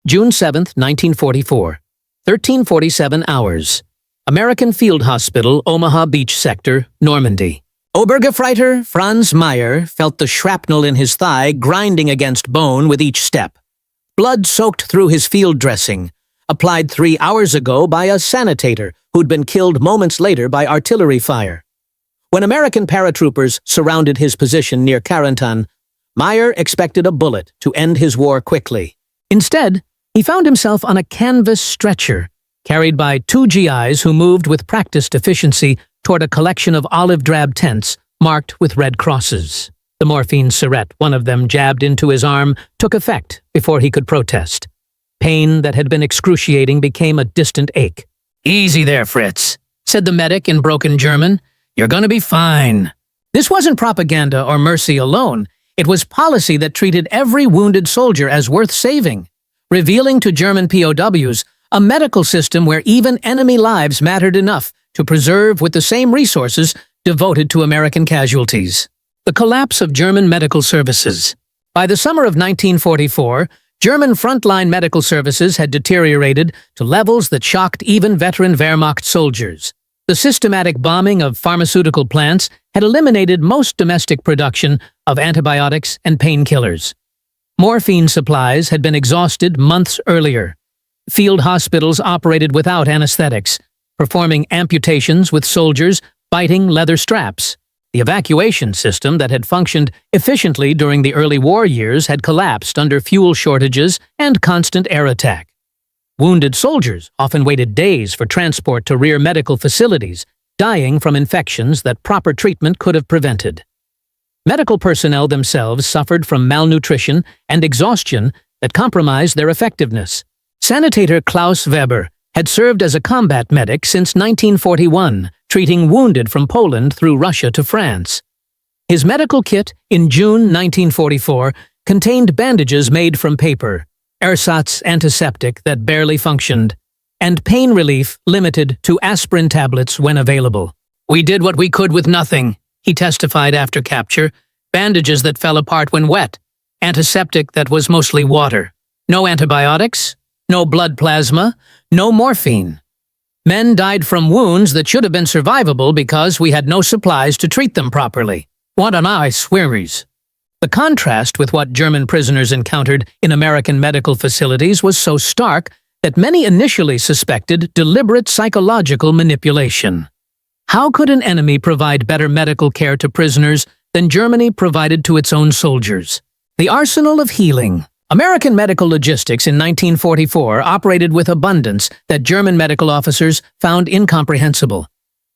June 7, 1944. 13:47 hours. American Field Hospital, Omaha Beach Sector, Normandy. Obergefreiter Franz Meyer felt the shrapnel in his thigh grinding against bone with each step. Blood soaked through his field dressing, applied 3 hours ago by a sanitator who'd been killed moments later by artillery fire. When American paratroopers surrounded his position near Carentan, Meyer expected a bullet to end his war quickly. Instead, he found himself on a canvas stretcher, carried by 2 GIs who moved with practiced efficiency toward a collection of olive-drab tents marked with red crosses. The morphine syringe one of them jabbed into his arm took effect before he could protest. Pain that had been excruciating became a distant ache. "Easy there, Fritz," said the medic in broken German. "You're gonna be fine." This wasn't propaganda or mercy alone. It was policy that treated every wounded soldier as worth saving, revealing to German POWs a medical system where even enemy lives mattered enough to preserve with the same resources devoted to American casualties. The collapse of German medical services. By the summer of 1944, German frontline medical services had deteriorated to levels that shocked even veteran Wehrmacht soldiers. The systematic bombing of pharmaceutical plants had eliminated most domestic production of antibiotics and painkillers. Morphine supplies had been exhausted months earlier. Field hospitals operated without anesthetics, performing amputations with soldiers biting leather straps. The evacuation system that had functioned efficiently during the early war years had collapsed under fuel shortages and constant air attack. Wounded soldiers often waited days for transport to rear medical facilities, dying from infections that proper treatment could have prevented. Medical personnel themselves suffered from malnutrition and exhaustion that compromised their effectiveness. Sanitator Klaus Weber had served as a combat medic since 1941, treating wounded from Poland through Russia to France. His medical kit in June 1944 contained bandages made from paper, ersatz antiseptic that barely functioned, and pain relief limited to aspirin tablets when available. "We did what we could with nothing," he testified after capture. "Bandages that fell apart when wet, antiseptic that was mostly water. No antibiotics, no blood plasma, no morphine. Men died from wounds that should have been survivable because we had no supplies to treat them properly. What an eye swearies." The contrast with what German prisoners encountered in American medical facilities was so stark that many initially suspected deliberate psychological manipulation. How could an enemy provide better medical care to prisoners than Germany provided to its own soldiers? The arsenal of healing. American medical logistics in 1944 operated with abundance that German medical officers found incomprehensible.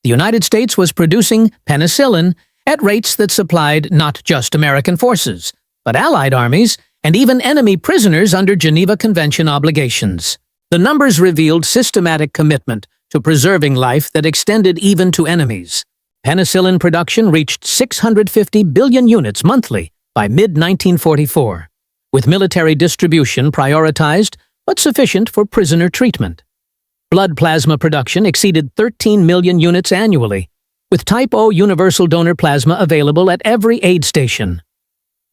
The United States was producing penicillin at rates that supplied not just American forces, but Allied armies and even enemy prisoners under Geneva Convention obligations. The numbers revealed systematic commitment to preserving life that extended even to enemies. Penicillin production reached 650 billion units monthly by mid-1944. With military distribution prioritized but sufficient for prisoner treatment. Blood plasma production exceeded 13 million units annually, with Type O universal donor plasma available at every aid station.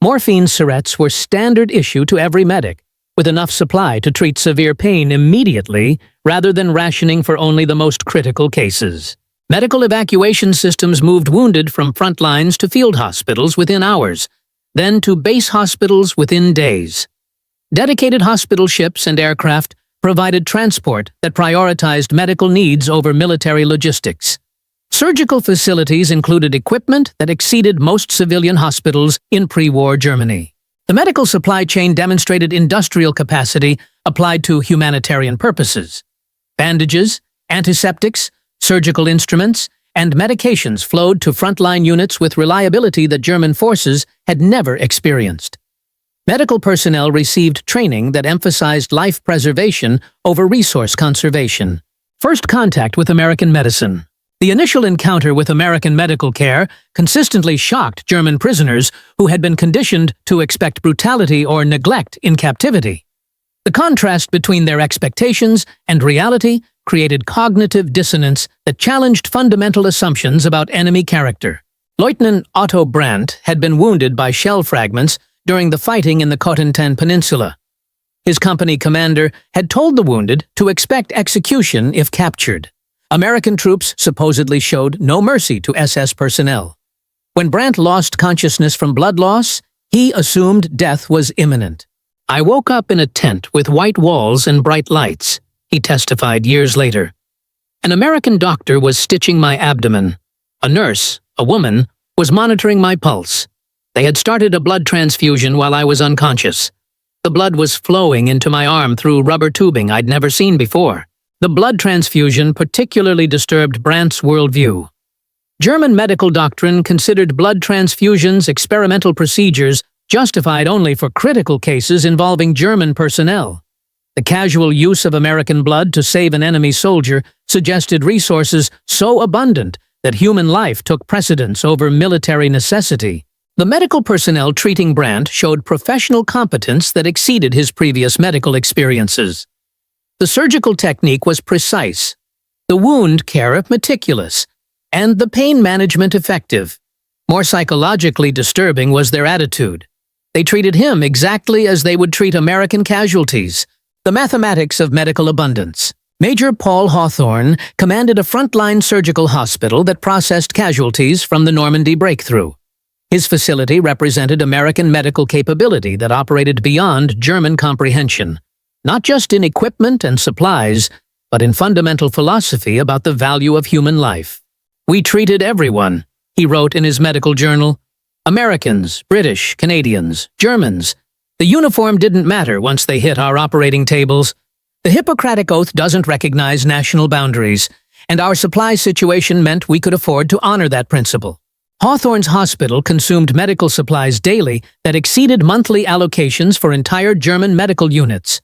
Morphine syringes were standard issue to every medic, with enough supply to treat severe pain immediately rather than rationing for only the most critical cases. Medical evacuation systems moved wounded from front lines to field hospitals within hours, then to base hospitals within days. Dedicated hospital ships and aircraft provided transport that prioritized medical needs over military logistics. Surgical facilities included equipment that exceeded most civilian hospitals in pre-war Germany. The medical supply chain demonstrated industrial capacity applied to humanitarian purposes. Bandages, antiseptics, surgical instruments, and medications flowed to frontline units with reliability that German forces had never experienced. Medical personnel received training that emphasized life preservation over resource conservation. First contact with American medicine. The initial encounter with American medical care consistently shocked German prisoners who had been conditioned to expect brutality or neglect in captivity. The contrast between their expectations and reality created cognitive dissonance that challenged fundamental assumptions about enemy character. Lieutenant Otto Brandt had been wounded by shell fragments during the fighting in the Cotentin Peninsula. His company commander had told the wounded to expect execution if captured. American troops supposedly showed no mercy to SS personnel. When Brandt lost consciousness from blood loss, he assumed death was imminent. "I woke up in a tent with white walls and bright lights," he testified years later. An American doctor was stitching my abdomen. A nurse, a woman, was monitoring my pulse. They had started a blood transfusion while I was unconscious. The blood was flowing into my arm through rubber tubing I'd never seen before. The blood transfusion particularly disturbed Brandt's worldview. German medical doctrine considered blood transfusions experimental procedures justified only for critical cases involving German personnel. The casual use of American blood to save an enemy soldier suggested resources so abundant that human life took precedence over military necessity. The medical personnel treating Brandt showed professional competence that exceeded his previous medical experiences. The surgical technique was precise, the wound care meticulous, and the pain management effective. More psychologically disturbing was their attitude. They treated him exactly as they would treat American casualties. The mathematics of medical abundance. Major Paul Hawthorne commanded a frontline surgical hospital that processed casualties from the Normandy breakthrough. His facility represented American medical capability that operated beyond German comprehension, not just in equipment and supplies, but in fundamental philosophy about the value of human life. "We treated everyone," he wrote in his medical journal. "Americans, British, Canadians, Germans. The uniform didn't matter once they hit our operating tables. The Hippocratic Oath doesn't recognize national boundaries, and our supply situation meant we could afford to honor that principle." Hawthorne's hospital consumed medical supplies daily that exceeded monthly allocations for entire German medical units.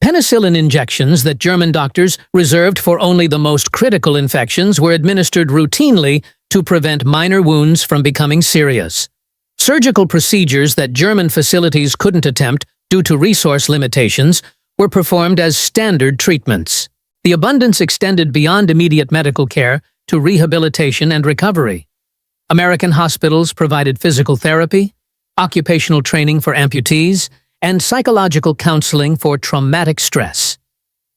Penicillin injections that German doctors reserved for only the most critical infections were administered routinely to prevent minor wounds from becoming serious. Surgical procedures that German facilities couldn't attempt due to resource limitations were performed as standard treatments. The abundance extended beyond immediate medical care to rehabilitation and recovery. American hospitals provided physical therapy, occupational training for amputees, and psychological counseling for traumatic stress.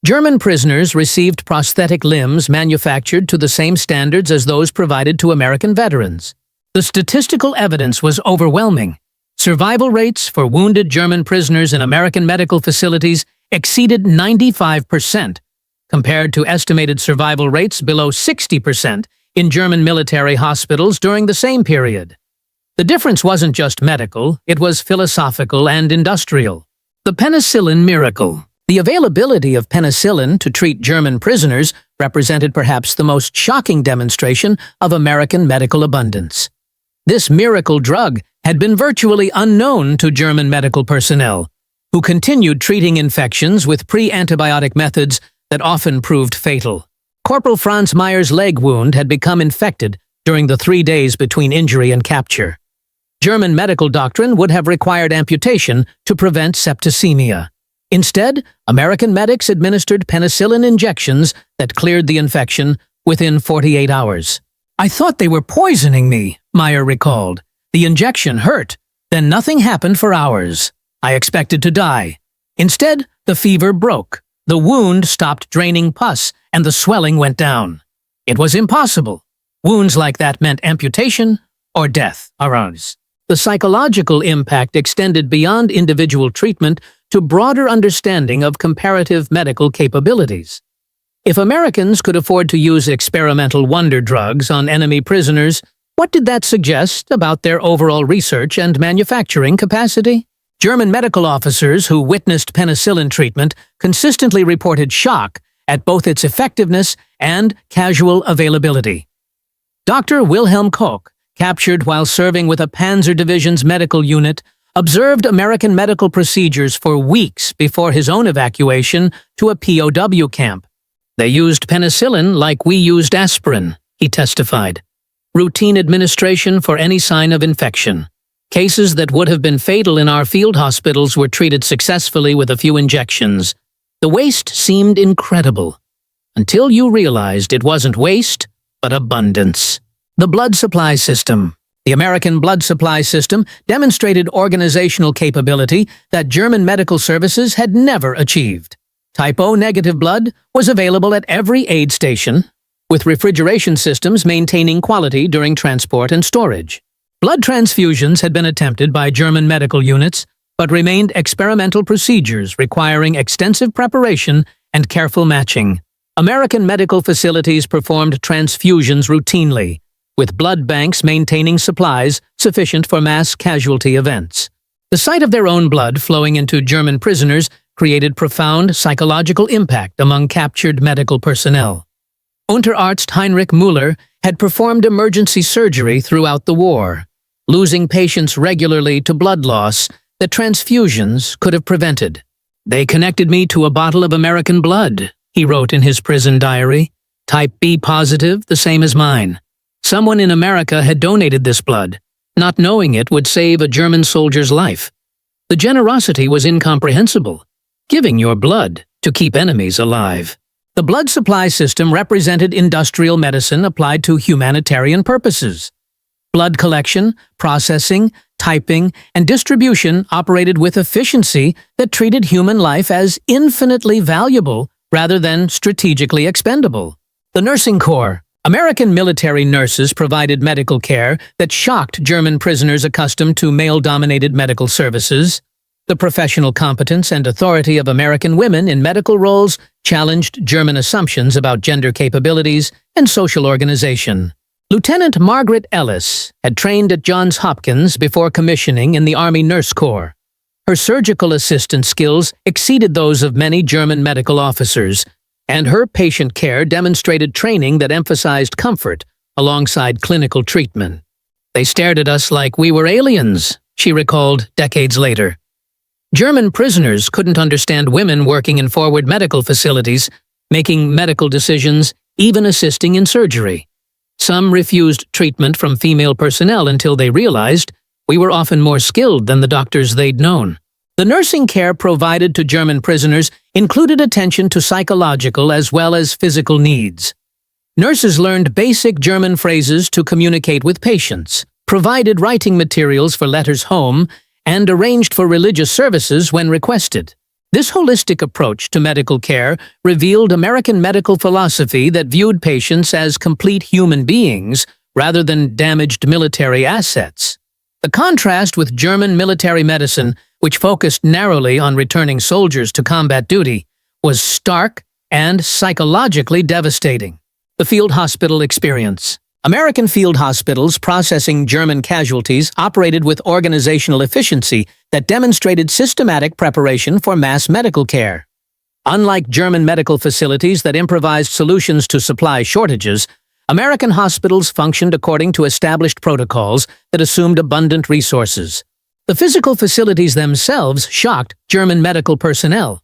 German prisoners received prosthetic limbs manufactured to the same standards as those provided to American veterans. The statistical evidence was overwhelming. Survival rates for wounded German prisoners in American medical facilities exceeded 95%, compared to estimated survival rates below 60% in German military hospitals during the same period. The difference wasn't just medical, it was philosophical and industrial. The penicillin miracle. The availability of penicillin to treat German prisoners represented perhaps the most shocking demonstration of American medical abundance. This miracle drug had been virtually unknown to German medical personnel, who continued treating infections with pre-antibiotic methods that often proved fatal. Corporal Franz Mayer's leg wound had become infected during the 3 days between injury and capture. German medical doctrine would have required amputation to prevent septicemia. Instead, American medics administered penicillin injections that cleared the infection within 48 hours. "I thought they were poisoning me," Mayer recalled. "The injection hurt, then nothing happened for hours. I expected to die. Instead, the fever broke. The wound stopped draining pus, and the swelling went down. It was impossible. Wounds like that meant amputation or death arose." The psychological impact extended beyond individual treatment to broader understanding of comparative medical capabilities. If Americans could afford to use experimental wonder drugs on enemy prisoners, what did that suggest about their overall research and manufacturing capacity? German medical officers who witnessed penicillin treatment consistently reported shock at both its effectiveness and casual availability. Dr. Wilhelm Koch, captured while serving with a Panzer Division's medical unit, observed American medical procedures for weeks before his own evacuation to a POW camp. "They used penicillin like we used aspirin," he testified. "Routine administration for any sign of infection. Cases that would have been fatal in our field hospitals were treated successfully with a few injections. The waste seemed incredible, until you realized it wasn't waste, but abundance." The blood supply system. The American blood supply system demonstrated organizational capability that German medical services had never achieved. Type O negative blood was available at every aid station, with refrigeration systems maintaining quality during transport and storage. Blood transfusions had been attempted by German medical units, but remained experimental procedures requiring extensive preparation and careful matching. American medical facilities performed transfusions routinely, with blood banks maintaining supplies sufficient for mass casualty events. The sight of their own blood flowing into German prisoners created profound psychological impact among captured medical personnel. Unterarzt Heinrich Müller had performed emergency surgery throughout the war, losing patients regularly to blood loss that transfusions could have prevented. "They connected me to a bottle of American blood," he wrote in his prison diary. "Type B positive, the same as mine. Someone in America had donated this blood. Not knowing it would save a German soldier's life. The generosity was incomprehensible. Giving your blood to keep enemies alive." The blood supply system represented industrial medicine applied to humanitarian purposes. Blood collection, processing, typing, and distribution operated with efficiency that treated human life as infinitely valuable rather than strategically expendable. The Nursing Corps. American military nurses provided medical care that shocked German prisoners accustomed to male-dominated medical services. The professional competence and authority of American women in medical roles challenged German assumptions about gender capabilities and social organization. Lieutenant Margaret Ellis had trained at Johns Hopkins before commissioning in the Army Nurse Corps. Her surgical assistant skills exceeded those of many German medical officers, and her patient care demonstrated training that emphasized comfort alongside clinical treatment. "They stared at us like we were aliens," she recalled decades later. German prisoners couldn't understand women working in forward medical facilities, making medical decisions, even assisting in surgery. Some refused treatment from female personnel until they realized we were often more skilled than the doctors they'd known. The nursing care provided to German prisoners included attention to psychological as well as physical needs. Nurses learned basic German phrases to communicate with patients, provided writing materials for letters home, and arranged for religious services when requested. This holistic approach to medical care revealed American medical philosophy that viewed patients as complete human beings rather than damaged military assets. The contrast with German military medicine, which focused narrowly on returning soldiers to combat duty, was stark and psychologically devastating. The field hospital experience. American field hospitals processing German casualties operated with organizational efficiency that demonstrated systematic preparation for mass medical care. Unlike German medical facilities that improvised solutions to supply shortages, American hospitals functioned according to established protocols that assumed abundant resources. The physical facilities themselves shocked German medical personnel.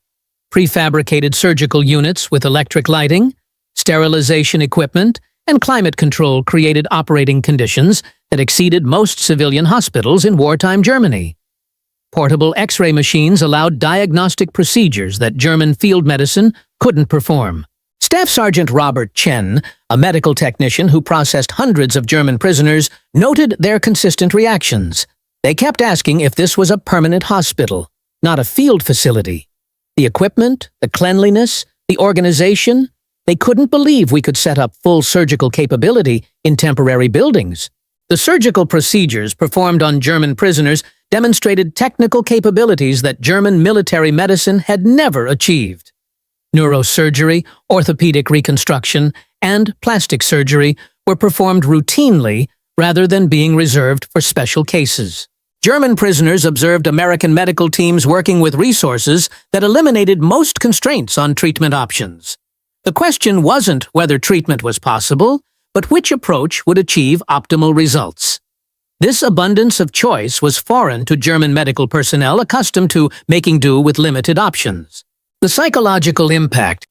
Prefabricated surgical units with electric lighting, sterilization equipment, and climate control created operating conditions that exceeded most civilian hospitals in wartime Germany. Portable X-ray machines allowed diagnostic procedures that German field medicine couldn't perform. Staff Sergeant Robert Chen, a medical technician who processed hundreds of German prisoners, noted their consistent reactions. They kept asking if this was a permanent hospital, not a field facility. The equipment, the cleanliness, the organization, they couldn't believe we could set up full surgical capability in temporary buildings. The surgical procedures performed on German prisoners demonstrated technical capabilities that German military medicine had never achieved. Neurosurgery, orthopedic reconstruction, and plastic surgery were performed routinely rather than being reserved for special cases. German prisoners observed American medical teams working with resources that eliminated most constraints on treatment options. The question wasn't whether treatment was possible, but which approach would achieve optimal results. This abundance of choice was foreign to German medical personnel accustomed to making do with limited options. The psychological impact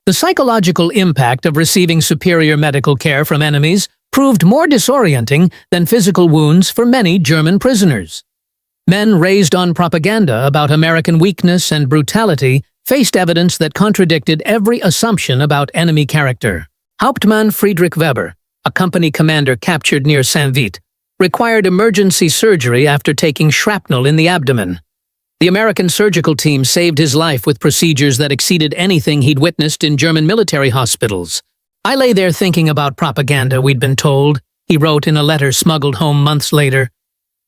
of receiving superior medical care from enemies proved more disorienting than physical wounds for many German prisoners. Men raised on propaganda about American weakness and brutality faced evidence that contradicted every assumption about enemy character. Hauptmann Friedrich Weber, a company commander captured near Saint-Vite, required emergency surgery after taking shrapnel in the abdomen. The American surgical team saved his life with procedures that exceeded anything he'd witnessed in German military hospitals. "I lay there thinking about propaganda we'd been told," he wrote in a letter smuggled home months later.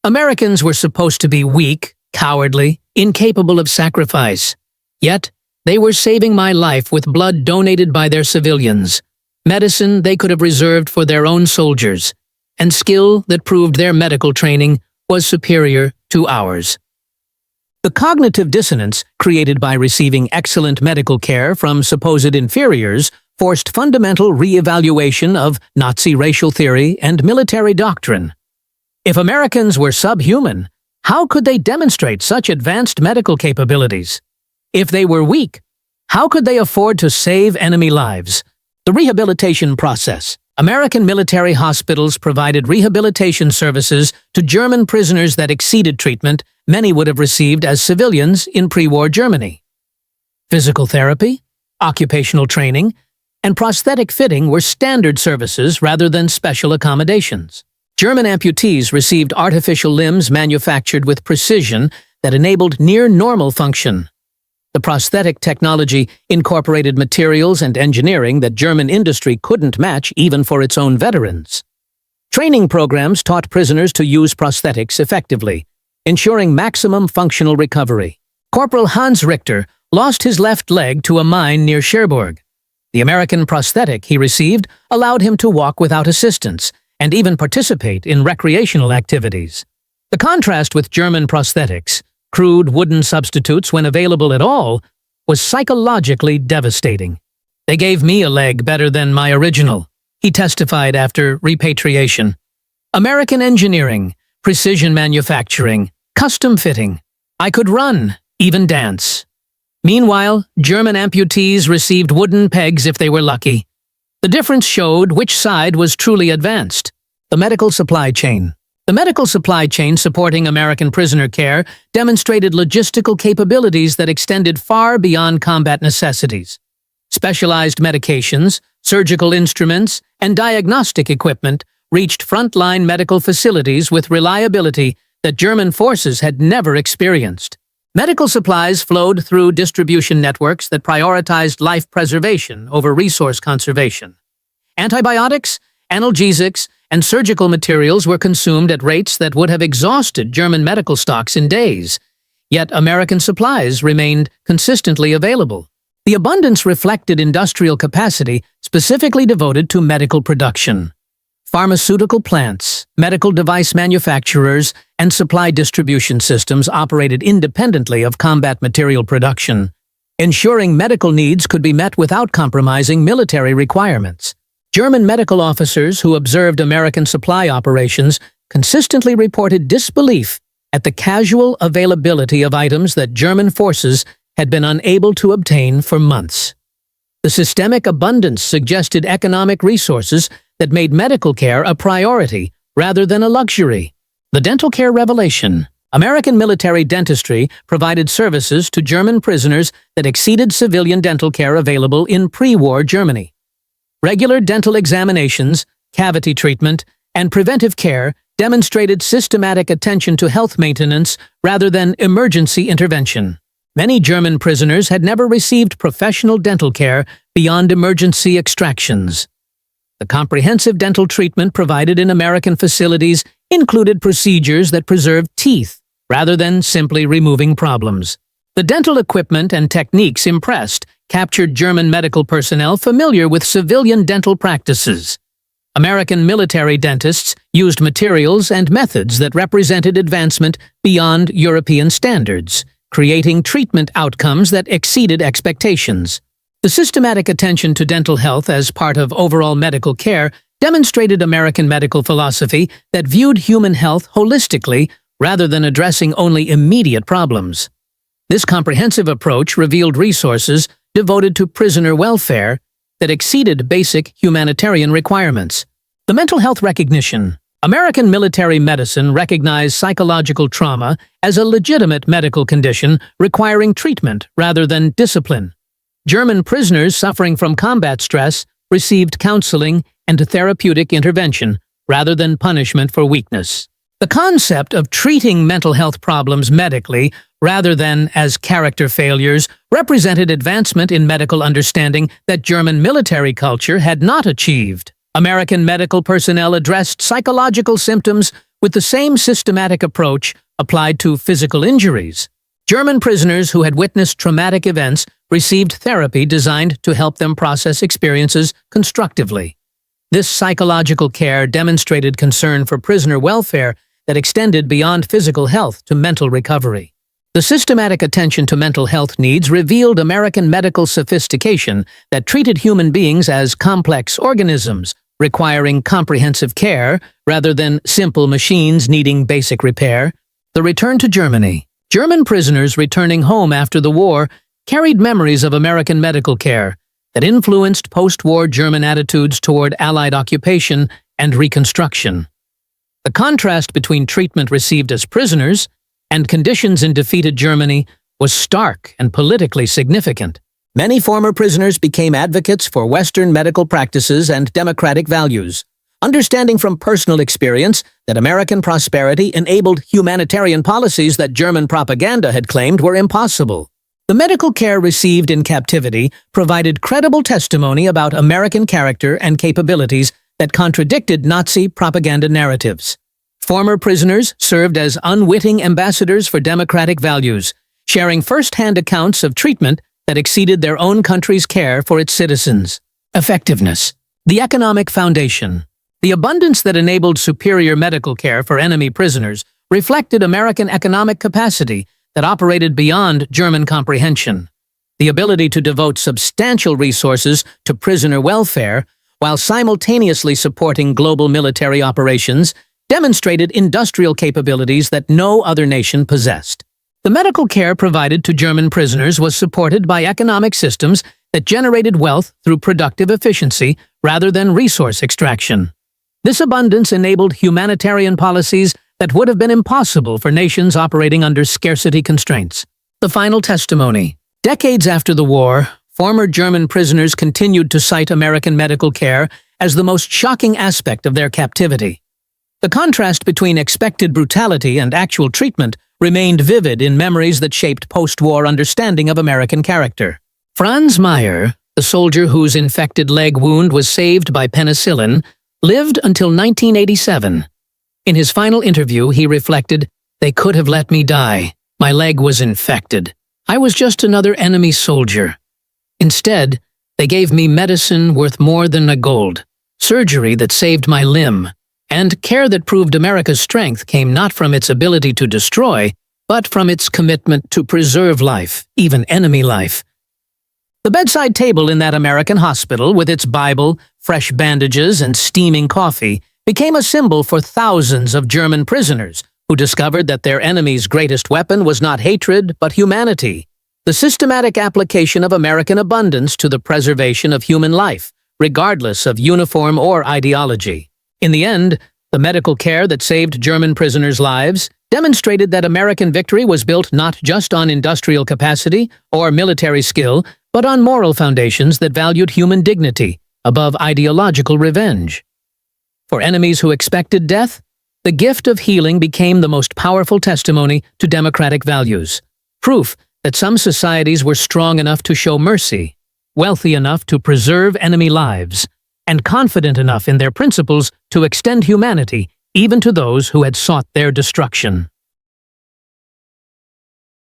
Americans were supposed to be weak, cowardly, incapable of sacrifice. Yet, they were saving my life with blood donated by their civilians, medicine they could have reserved for their own soldiers, and skill that proved their medical training was superior to ours. The cognitive dissonance created by receiving excellent medical care from supposed inferiors forced fundamental re-evaluation of Nazi racial theory and military doctrine. If Americans were subhuman, how could they demonstrate such advanced medical capabilities? If they were weak, how could they afford to save enemy lives? The rehabilitation process. American military hospitals provided rehabilitation services to German prisoners that exceeded treatment many would have received as civilians in pre-war Germany. Physical therapy, occupational training, and prosthetic fitting were standard services rather than special accommodations. German amputees received artificial limbs manufactured with precision that enabled near-normal function. The prosthetic technology incorporated materials and engineering that German industry couldn't match even for its own veterans. Training programs taught prisoners to use prosthetics effectively, ensuring maximum functional recovery. Corporal Hans Richter lost his left leg to a mine near Cherbourg. The American prosthetic he received allowed him to walk without assistance and even participate in recreational activities. The contrast with German prosthetics, crude wooden substitutes when available at all, was psychologically devastating. "They gave me a leg better than my original," he testified after repatriation. American engineering, precision manufacturing, custom fitting. I could run, even dance. Meanwhile, German amputees received wooden pegs if they were lucky. The difference showed which side was truly advanced. The medical supply chain. The medical supply chain supporting American prisoner care demonstrated logistical capabilities that extended far beyond combat necessities. Specialized medications, surgical instruments, and diagnostic equipment reached frontline medical facilities with reliability that German forces had never experienced. Medical supplies flowed through distribution networks that prioritized life preservation over resource conservation. Antibiotics, analgesics, and surgical materials were consumed at rates that would have exhausted German medical stocks in days. Yet American supplies remained consistently available. The abundance reflected industrial capacity specifically devoted to medical production. Pharmaceutical plants, medical device manufacturers, and supply distribution systems operated independently of combat material production, ensuring medical needs could be met without compromising military requirements. German medical officers who observed American supply operations consistently reported disbelief at the casual availability of items that German forces had been unable to obtain for months. The systemic abundance suggested economic resources that made medical care a priority rather than a luxury. The dental care revelation. American military dentistry provided services to German prisoners that exceeded civilian dental care available in pre-war Germany. Regular dental examinations, cavity treatment, and preventive care demonstrated systematic attention to health maintenance rather than emergency intervention. Many German prisoners had never received professional dental care beyond emergency extractions. The comprehensive dental treatment provided in American facilities included procedures that preserved teeth rather than simply removing problems. The dental equipment and techniques impressed captured German medical personnel familiar with civilian dental practices. American military dentists used materials and methods that represented advancement beyond European standards, creating treatment outcomes that exceeded expectations. The systematic attention to dental health as part of overall medical care demonstrated American medical philosophy that viewed human health holistically rather than addressing only immediate problems. This comprehensive approach revealed resources devoted to prisoner welfare that exceeded basic humanitarian requirements. The mental health recognition. American military medicine recognized psychological trauma as a legitimate medical condition requiring treatment rather than discipline. German prisoners suffering from combat stress received counseling and therapeutic intervention rather than punishment for weakness. The concept of treating mental health problems medically rather than as character failures represented advancement in medical understanding that German military culture had not achieved. American medical personnel addressed psychological symptoms with the same systematic approach applied to physical injuries. German prisoners who had witnessed traumatic events received therapy designed to help them process experiences constructively. This psychological care demonstrated concern for prisoner welfare that extended beyond physical health to mental recovery. The systematic attention to mental health needs revealed American medical sophistication that treated human beings as complex organisms, requiring comprehensive care rather than simple machines needing basic repair. The return to Germany. German prisoners returning home after the war carried memories of American medical care that influenced post-war German attitudes toward Allied occupation and reconstruction. The contrast between treatment received as prisoners and conditions in defeated Germany was stark and politically significant. Many former prisoners became advocates for Western medical practices and democratic values, understanding from personal experience that American prosperity enabled humanitarian policies that German propaganda had claimed were impossible. The medical care received in captivity provided credible testimony about American character and capabilities that contradicted Nazi propaganda narratives. Former prisoners served as unwitting ambassadors for democratic values, sharing first-hand accounts of treatment that exceeded their own country's care for its citizens. Effectiveness. The economic foundation. The abundance that enabled superior medical care for enemy prisoners reflected American economic capacity that operated beyond German comprehension. The ability to devote substantial resources to prisoner welfare while simultaneously supporting global military operations demonstrated industrial capabilities that no other nation possessed. The medical care provided to German prisoners was supported by economic systems that generated wealth through productive efficiency rather than resource extraction. This abundance enabled humanitarian policies that would have been impossible for nations operating under scarcity constraints. The final testimony. Decades after the war, former German prisoners continued to cite American medical care as the most shocking aspect of their captivity. The contrast between expected brutality and actual treatment remained vivid in memories that shaped post-war understanding of American character. Franz Meyer, the soldier whose infected leg wound was saved by penicillin, lived until 1987. In his final interview, he reflected, "They could have let me die. My leg was infected. I was just another enemy soldier. Instead, they gave me medicine worth more than a gold, surgery that saved my limb, and care that proved America's strength came not from its ability to destroy, but from its commitment to preserve life, even enemy life." The bedside table in that American hospital, with its Bible, fresh bandages, and steaming coffee, became a symbol for thousands of German prisoners who discovered that their enemy's greatest weapon was not hatred, but humanity. The systematic application of American abundance to the preservation of human life, regardless of uniform or ideology. In the end, the medical care that saved German prisoners' lives demonstrated that American victory was built not just on industrial capacity or military skill, but on moral foundations that valued human dignity above ideological revenge. For enemies who expected death, the gift of healing became the most powerful testimony to democratic values, proof that some societies were strong enough to show mercy, wealthy enough to preserve enemy lives, and confident enough in their principles to extend humanity even to those who had sought their destruction.